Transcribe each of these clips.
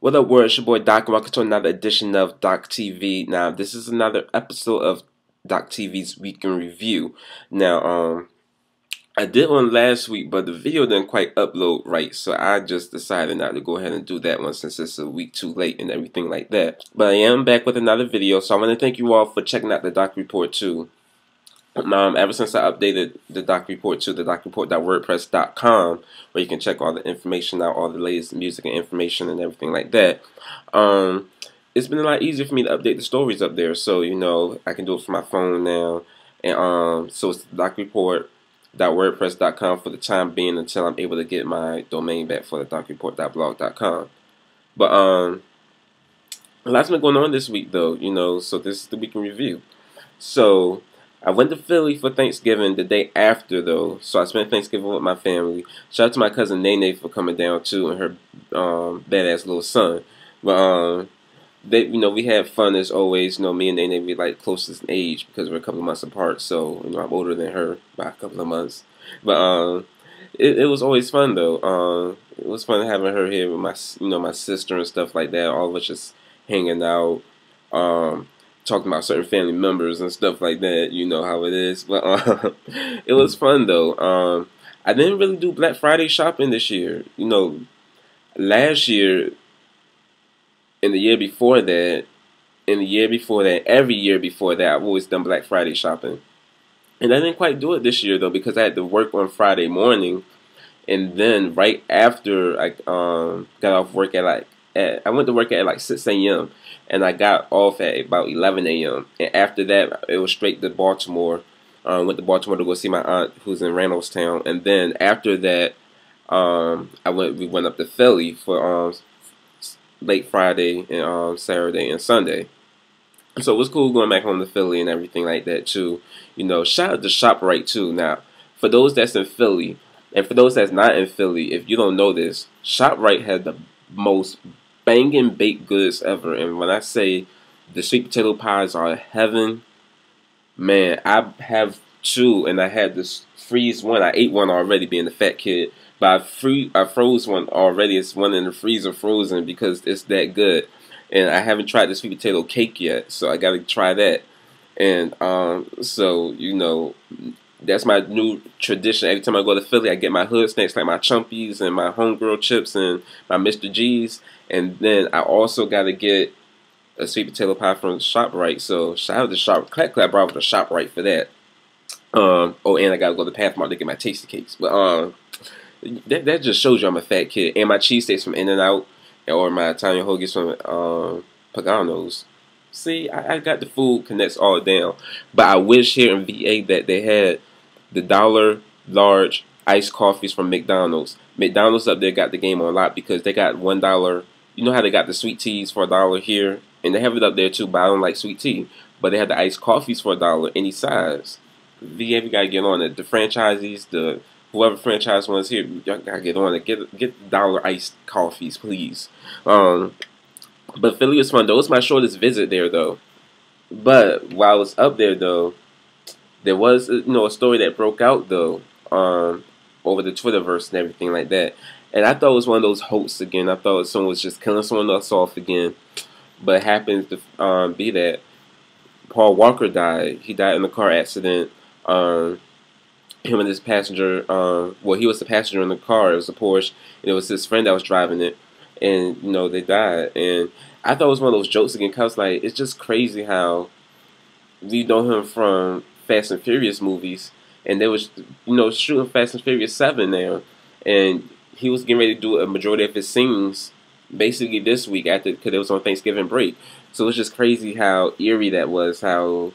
What up, world? It's your boy Doc, and welcome to another edition of Doc TV. Now, this is another episode of Doc TV's Week in Review. Now, I did one last week, but the video didn't quite upload right, so I just decided not to go ahead and do that one since it's a week too late and everything like that. But I am back with another video, so I want to thank you all for checking out the Doc Report too. Ever since I updated the Doc Report to the docreport.wordpress.com, where you can check all the information out, all the latest music and information and everything like that, it's been a lot easier for me to update the stories up there. So, I can do it from my phone now. And so it's docreport.wordpress.com for the time being until I'm able to get my domain back for the docreport.blog.com. But lots been going on this week though, so this is the week in review. So I went to Philly for Thanksgiving the day after, though, so I spent Thanksgiving with my family. Shout out to my cousin Nene for coming down, too, and her badass little son. But, we had fun as always. Me and Nene, we like closest in age because we're a couple of months apart, so, I'm older than her by a couple of months. But, it was always fun, though. It was fun having her here with my sister and stuff like that. All of us just hanging out. Talking about certain family members and stuff like that, you know how it is. But it was fun though. I didn't really do Black Friday shopping this year. Last year, and the year before that, and the year before that, every year before that, I've always done Black Friday shopping. And I didn't quite do it this year though because I had to work on Friday morning, and then right after I got off work I went to work at like 6 a.m. and I got off at about 11 a.m. And after that, it was straight to Baltimore. Went to Baltimore to go see my aunt who's in Randallstown. And then after that, we went up to Philly for late Friday and Saturday and Sunday. So it was cool going back home to Philly and everything like that too. Shout out to ShopRite too. Now, for those that's in Philly, and for those that's not in Philly, if you don't know this, ShopRite had the most banging baked goods ever. And when I say the sweet potato pies are heaven, man, I have two, and I had this freeze one. I ate one already, being the fat kid, but I froze one already. It's one in the freezer frozen because it's that good. And I haven't tried the sweet potato cake yet, so I got to try that. And so that's my new tradition. Every time I go to Philly, I get my hood snacks like my Chumpies and my homegirl chips and my Mr. G's. And then I also got to get a sweet potato pie from ShopRite. So shout out to ShopRite. Clap bravo to ShopRite for that. And I got to go to Pathmark to get my tasty cakes. But that just shows you I'm a fat kid. And my cheesesteaks from In-N-Out or my Italian hoagies from Pagano's. See, I got the food connects all down. But I wish here in VA that they had the dollar large iced coffees from McDonald's. McDonald's up there got the game on lock because they got $1. You know how they got the sweet teas for $1 here? And they have it up there too, but I don't like sweet tea. But they have the iced coffees for $1, any size. VA, we gotta get on it. The franchisees, whoever franchise one's here, y'all gotta get on it. Get dollar iced coffees, please. But Philly was fun. That was my shortest visit there, though. But while I was up there, though, there was a story that broke out, though, over the Twitterverse and everything like that. And I thought it was one of those hoaxes again. I thought someone was just killing someone else off again. But it happens to be that Paul Walker died. He died in a car accident. Him and his passenger, he was the passenger in the car. It was a Porsche. And it was his friend that was driving it. And, they died. And I thought it was one of those jokes again. Cause it's just crazy how we know him from Fast and Furious movies. And they was, shooting Fast and Furious 7 now. And he was getting ready to do a majority of his scenes basically this week because it was on Thanksgiving break. So it's just crazy how eerie that was. How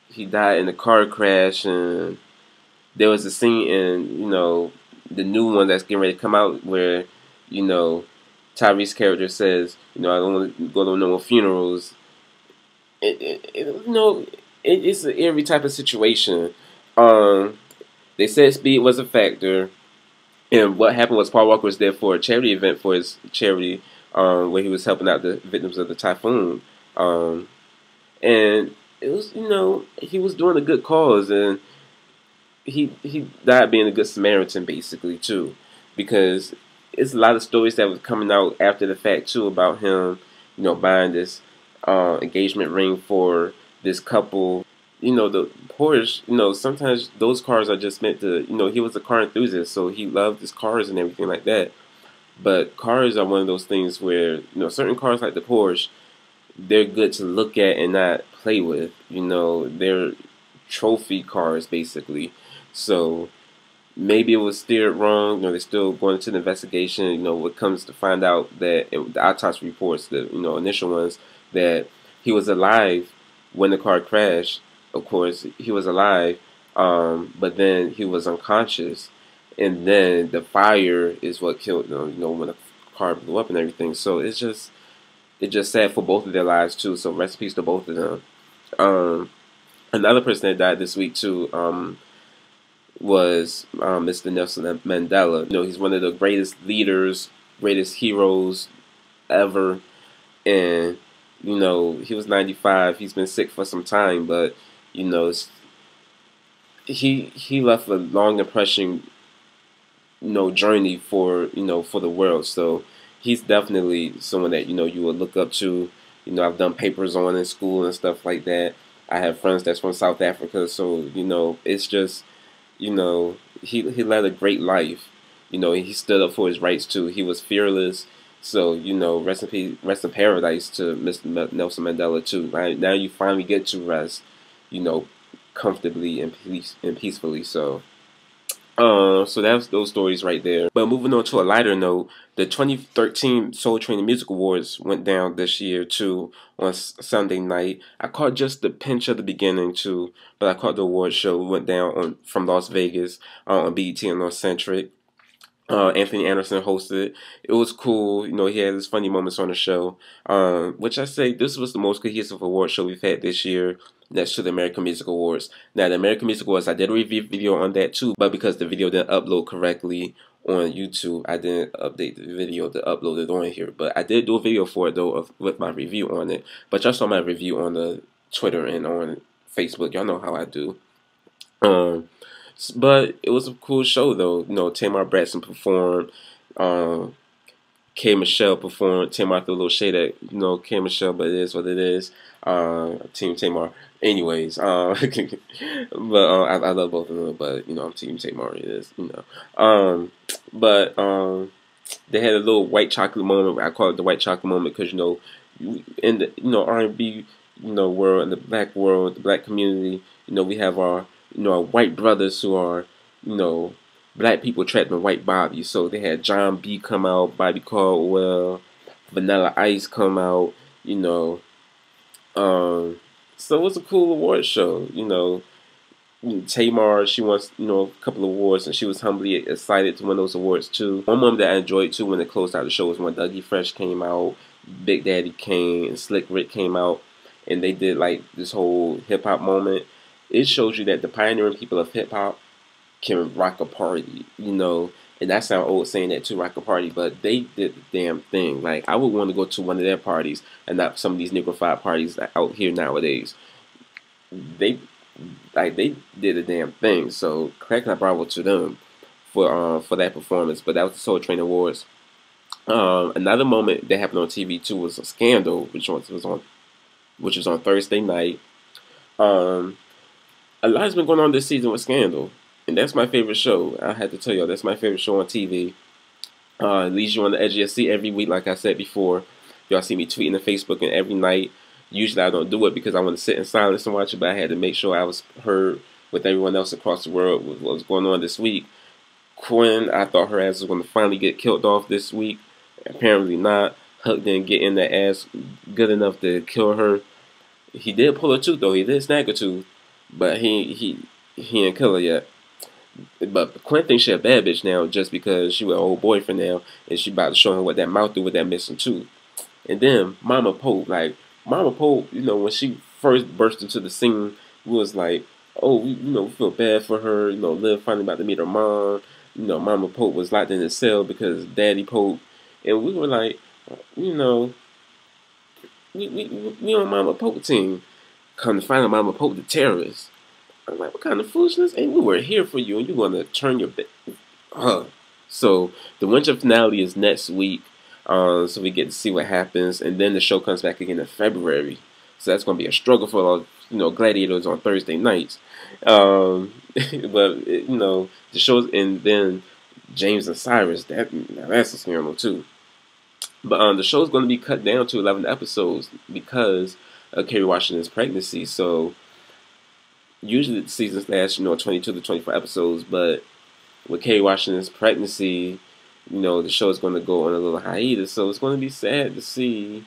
he died in a car crash. And there was a scene in, the new one that's getting ready to come out where Tyrese's character says, I don't want to go to no more funerals. It's an eerie type of situation. They said speed was a factor, and what happened was Paul Walker was there for a charity event for his charity, where he was helping out the victims of the typhoon. And it was, he was doing a good cause, and he died being a good Samaritan, basically, too. Because it's a lot of stories that was coming out after the fact too about him, buying this engagement ring for this couple. The Porsche, sometimes those cars are just meant to, he was a car enthusiast, so he loved his cars and everything like that. But cars are one of those things where, certain cars like the Porsche, they're good to look at and not play with. They're trophy cars basically. So maybe it was steered wrong. They're still going into the investigation. What comes to find out that the autopsy reports, the initial ones, that he was alive when the car crashed. Of course, he was alive, but then he was unconscious, and then the fire is what killed them. When the car blew up and everything. So it's just sad for both of their lives too. So rest in peace to both of them. Another person that died this week too. Was Mr. Nelson Mandela. He's one of the greatest leaders, greatest heroes ever. And, he was 95. He's been sick for some time, but, he left a long impression, journey for the world. So he's definitely someone that, you would look up to. I've done papers on in school and stuff like that. I have friends that's from South Africa, so, it's just, he led a great life. He stood up for his rights too. He was fearless. So, rest in paradise to Mr. Nelson Mandela too. Right now, you finally get to rest, comfortably and peacefully. So that's those stories right there. But moving on to a lighter note, the 2013 Soul Train Music Awards went down this year too on Sunday night. I caught just the pinch of the beginning too, but I caught the award show. Went down from Las Vegas on BET and on Centric. Anthony Anderson hosted. It was cool. He had his funny moments on the show. Which I say this was the most cohesive award show we've had this year, next to the American Music Awards. Now, the American Music Awards, I did a review video on that too, but because the video didn't upload correctly on YouTube, I didn't update the video to upload it on here. But I did do a video for it though, with my review on it. But y'all saw my review on the Twitter and on Facebook. Y'all know how I do. But it was a cool show though. Tamar Braxton performed. K. Michelle performed. Tamar threw a little shade at K. Michelle, but it is what it is. Team Tamar. Anyways, but I love both of them. But I'm Team Tamar. It is but they had a little white chocolate moment. I call it the white chocolate moment because in the R&B world, in the black world, the black community, we have our our white brothers who are black people trapped in white bodies. So they had John B come out, Bobby Caldwell, Vanilla Ice come out. So it was a cool award show. Tamar, she won a couple of awards, and she was humbly excited to win those awards too. One moment that I enjoyed too when they closed out the show was when Dougie Fresh came out, Big Daddy Kane, and Slick Rick came out, and they did like this whole hip hop moment. It shows you that the pioneering people of hip hop can rock a party, and that sounds old saying that to rock a party, but they did the damn thing. Like, I would want to go to one of their parties and not some of these nigrified parties out here nowadays. They did the damn thing. So clap bravo to them for that performance. But that was the Soul Train Awards. Another moment that happened on TV too was a Scandal, which was on Thursday night. A lot has been going on this season with Scandal, and that's my favorite show. I had to tell y'all, that's my favorite show on TV. It leaves you on the edge of your seat every week, like I said before. Y'all see me tweeting on Facebook and every night. Usually I don't do it because I want to sit in silence and watch it, but I had to make sure I was heard with everyone else across the world with what was going on this week. Quinn, I thought her ass was going to finally get killed off this week. Apparently not. Huck didn't get in the ass good enough to kill her. He did pull her tooth though. He did snag her tooth. But he ain't kill her yet. But Quinn thinks she a bad bitch now just because she with an old boyfriend now, and she about to show him what that mouth do with that missing tooth. And then Mama Pope, when she first burst into the scene, we was like, oh, we feel bad for her. Liv finally about to meet her mom. Mama Pope was locked in the cell because Daddy Pope, and we were like, we on Mama Pope team. Come to find out Mama Pope the terrorist. I'm like, what kind of foolishness? And we were here for you, and you want to turn your back. So the winter finale is next week, so we get to see what happens, and then the show comes back again in February. So that's going to be a struggle for gladiators on Thursday nights. But the shows, and then James and Cyrus, that's a scandal too. But the show's going to be cut down to 11 episodes because of Kerry Washington's pregnancy. So usually the seasons last 22 to 24 episodes, but with Kerry Washington's pregnancy, the show is going to go on a little hiatus. So it's going to be sad to see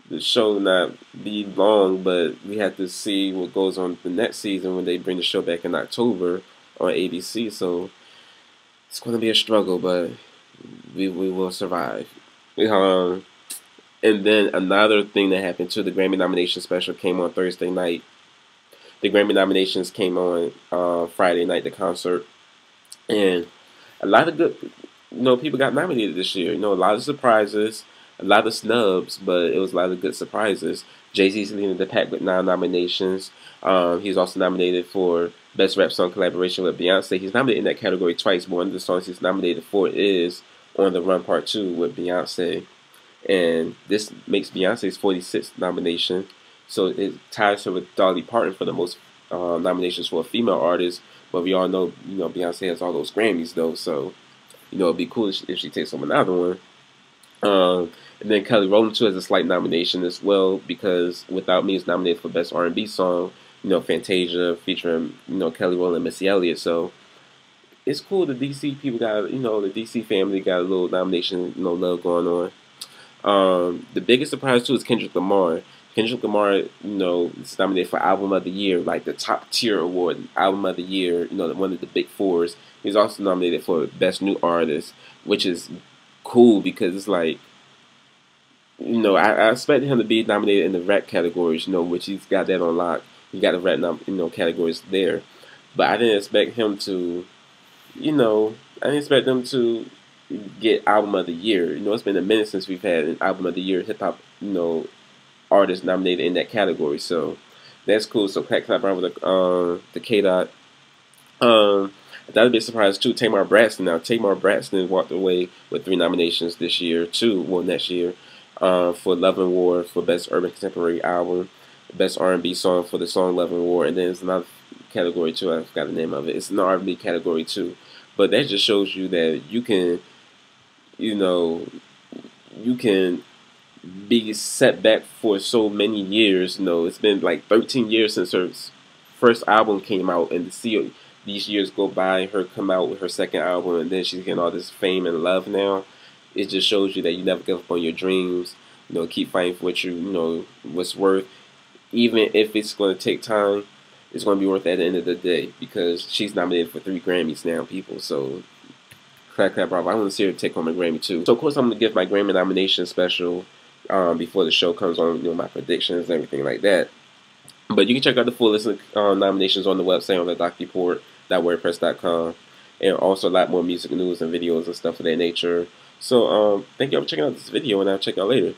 the show not be long, but we have to see what goes on the next season when they bring the show back in October on ABC. So it's going to be a struggle, but we will survive. And then another thing that happened too, the Grammy nomination special came on Thursday night. The Grammy nominations came on Friday night, the concert. And a lot of good, people got nominated this year. A lot of surprises, a lot of snubs, but it was a lot of good surprises. Jay-Z's leading the pack with 9 nominations. He's also nominated for Best Rap Song Collaboration with Beyonce. He's nominated in that category twice, but one of the songs he's nominated for is On the Run Part 2 with Beyonce. And this makes Beyonce's 46th nomination. So it ties her with Dolly Parton for the most nominations for a female artist. But we all know, Beyonce has all those Grammys, though. So, it'd be cool if she takes home another one. And then Kelly Rowland, too, has a slight nomination as well, because Without Me is nominated for Best R&B Song. Fantasia featuring, Kelly Rowland and Missy Elliott. So it's cool the DC people got, the DC family got a little nomination, love going on. The biggest surprise, too, is Kendrick Lamar. Kendrick Lamar, is nominated for Album of the Year, like the top tier award, Album of the Year, one of the big fours. He's also nominated for Best New Artist, which is cool because it's like, I expected him to be nominated in the rap categories, which he's got that on lock. He got the rap, categories there. But I didn't expect him to, get Album of the Year. It's been a minute since we've had an Album of the Year hip hop, artist nominated in that category, so that's cool. So clap around with the K-Dot. That'd be a surprise too. Tamar Braxton. Now Tamar Braxton walked away with 3 nominations this year too. Well, next year, for Love and War for Best Urban Contemporary Album, Best R&B Song for the song Love and War, and then there's another category too. I forgot the name of it. It's an R&B category too. But that just shows you that you can, you can be set back for so many years. It's been like 13 years since her first album came out, and to see these years go by, her come out with her second album, and then she's getting all this fame and love now. It just shows you that you never give up on your dreams. Keep fighting for what what's worth. Even if it's going to take time, it's going to be worth it at the end of the day, because she's nominated for 3 Grammys now, people. So clap, bravo. I want to see her take home a Grammy too. So of course I'm going to give my Grammy nomination special before the show comes on, my predictions and everything like that. But you can check out the full list of nominations on the website on the docreport.wordpress.com, and also a lot more music news and videos and stuff of that nature. So thank you all for checking out this video, and I'll check y'all later.